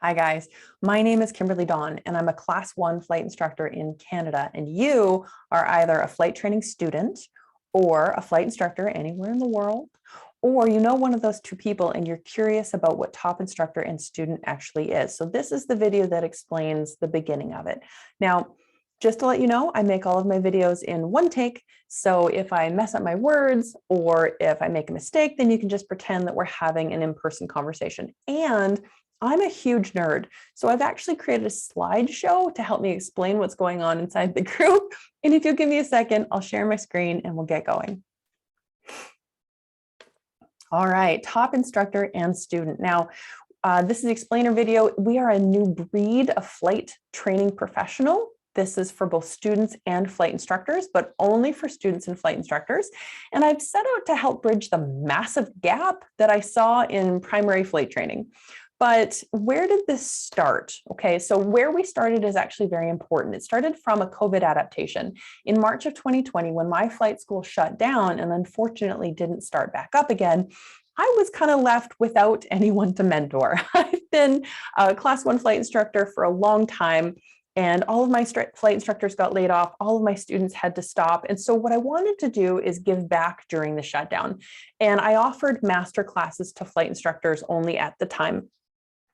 Hi guys, my name is Kimberly Dawn and I'm a Class 1 flight instructor in Canada, and you are either a flight training student or a flight instructor anywhere in the world, or you know one of those two people and you're curious about what top instructor and student actually is. So this is the video that explains the beginning of it. Now, just to let you know, I make all of my videos in one take. So if I mess up my words or if I make a mistake, then you can just pretend that we're having an in-person conversation. And I'm a huge nerd, so I've actually created a slideshow to help me explain what's going on inside the group. And if you'll give me a second, I'll share my screen and we'll get going. All right, top instructor and student. Now, this is the explainer video. We are a new breed of flight training professional. This is for both students and flight instructors, but only for students and flight instructors. And I've set out to help bridge the massive gap that I saw in primary flight training. But where did this start? Okay, so where we started is actually very important. It started from a COVID adaptation. In March of 2020, when my flight school shut down and unfortunately didn't start back up again, I was kind of left without anyone to mentor. I've been a Class 1 flight instructor for a long time, and all of my flight instructors got laid off. All of my students had to stop. And so what I wanted to do is give back during the shutdown. And I offered master classes to flight instructors only at the time.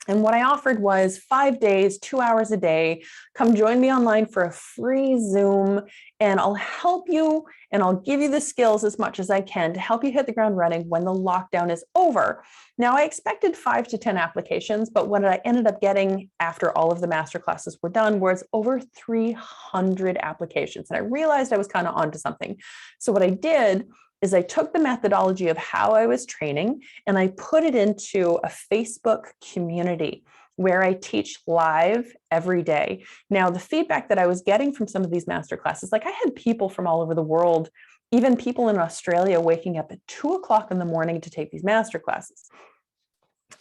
And what I offered was 5 days, 2 hours a day. Come join me online for a free Zoom, and I'll help you and I'll give you the skills as much as I can to help you hit the ground running when the lockdown is over. Now, I expected 5 to 10 applications, but what I ended up getting after all of the master classes were done was over 300 applications. And I realized I was kind of onto something. So what I did is I took the methodology of how I was training and I put it into a Facebook community where I teach live every day. Now, the feedback that I was getting from some of these master classes, like I had people from all over the world, even people in Australia waking up at 2 o'clock in the morning to take these master classes.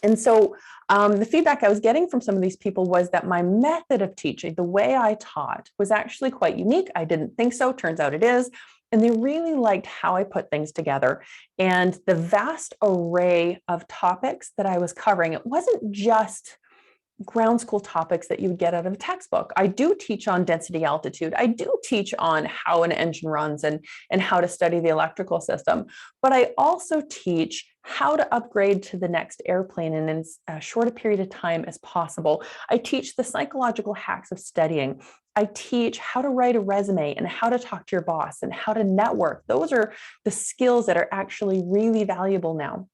And so the feedback I was getting from some of these people was that my method of teaching, the way I taught, was actually quite unique. I didn't think so. Turns out it is. And they really liked how I put things together and the vast array of topics that I was covering. It wasn't just ground school topics that you would get out of a textbook. I do teach on density altitude. I do teach on how an engine runs and how to study the electrical system. But I also teach how to upgrade to the next airplane in as short a period of time as possible. I teach the psychological hacks of studying. I teach how to write a resume and how to talk to your boss and how to network. Those are the skills that are actually really valuable now.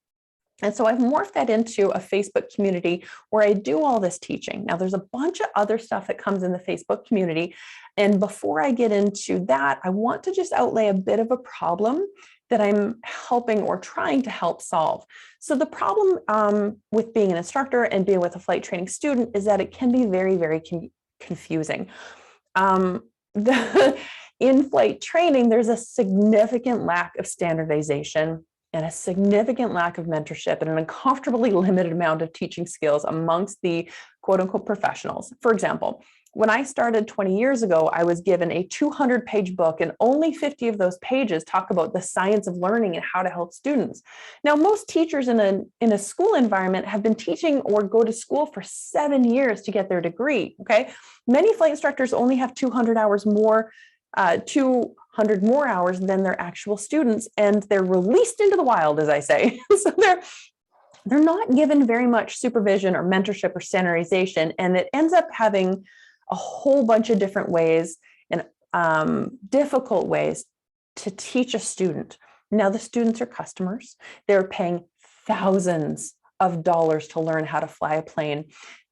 And so I've morphed that into a Facebook community where I do all this teaching. Now, there's a bunch of other stuff that comes in the Facebook community. And before I get into that, I want to just outlay a bit of a problem that I'm helping or trying to help solve. So the problem with being an instructor and being with a flight training student is that it can be very, very confusing. In flight training, there's a significant lack of standardization and a significant lack of mentorship and an uncomfortably limited amount of teaching skills amongst the quote unquote professionals. For example, when I started 20 years ago, I was given a 200-page book and only 50 of those pages talk about the science of learning and how to help students. Now, most teachers in a school environment have been teaching or go to school for 7 years to get their degree, okay? Many flight instructors only have 200 hours more 200 more hours than their actual students, and they're released into the wild, as I say. So they're not given very much supervision or mentorship or standardization, and it ends up having a whole bunch of different ways and difficult ways to teach a student. Now, the students are customers. They're paying thousands of dollars to learn how to fly a plane.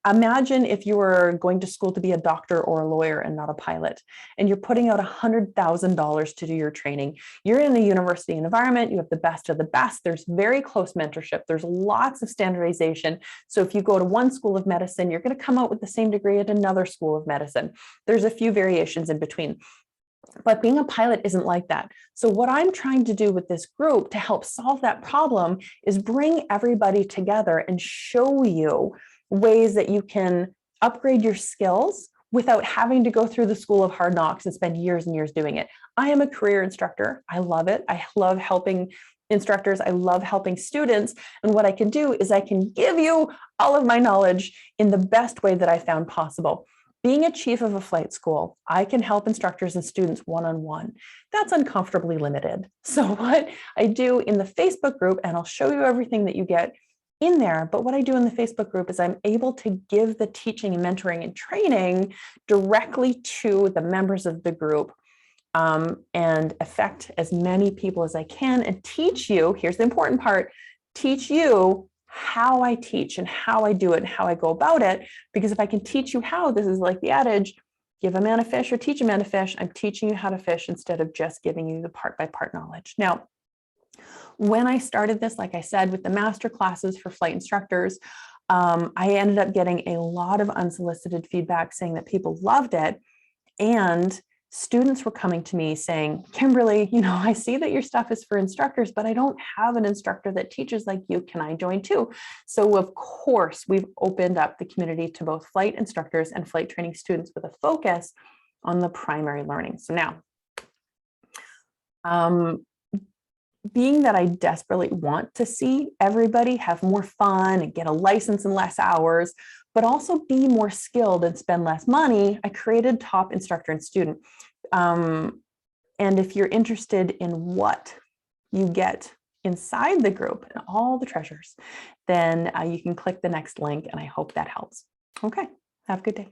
Imagine if you were going to school to be a doctor or a lawyer and not a pilot, and you're putting out $100,000 to do your training. You're in a university environment, you have the best of the best, there's very close mentorship, there's lots of standardization. So if you go to one school of medicine, you're going to come out with the same degree at another school of medicine. There's a few variations in between. But being a pilot isn't like that. So what I'm trying to do with this group to help solve that problem is bring everybody together and show you ways that you can upgrade your skills without having to go through the school of hard knocks and spend years and years doing it. I am a career instructor. I love it. I love helping instructors. I love helping students. And what I can do is I can give you all of my knowledge in the best way that I found possible. Being a chief of a flight school, I can help instructors and students one-on-one. That's uncomfortably limited. So what I do in the Facebook group, and I'll show you everything that you get in there, but what I do in the Facebook group is I'm able to give the teaching and mentoring and training directly to the members of the group, and affect as many people as I can and teach you, here's the important part, teach you how I teach and how I do it and how I go about it. Because if I can teach you how, this is like the adage, give a man a fish or teach a man to fish. I'm teaching you how to fish instead of just giving you the part by part knowledge. Now, when I started this, like I said, with the master classes for flight instructors, I ended up getting a lot of unsolicited feedback saying that people loved it. And students were coming to me saying, Kimberly, I see that your stuff is for instructors, but I don't have an instructor that teaches like you. Can I join too? So of course, we've opened up the community to both flight instructors and flight training students with a focus on the primary learning. So now, being that I desperately want to see everybody have more fun and get a license in less hours, but also be more skilled and spend less money, I created Top Instructor and Student. And if you're interested in what you get inside the group and all the treasures, then you can click the next link, and I hope that helps. Okay, have a good day.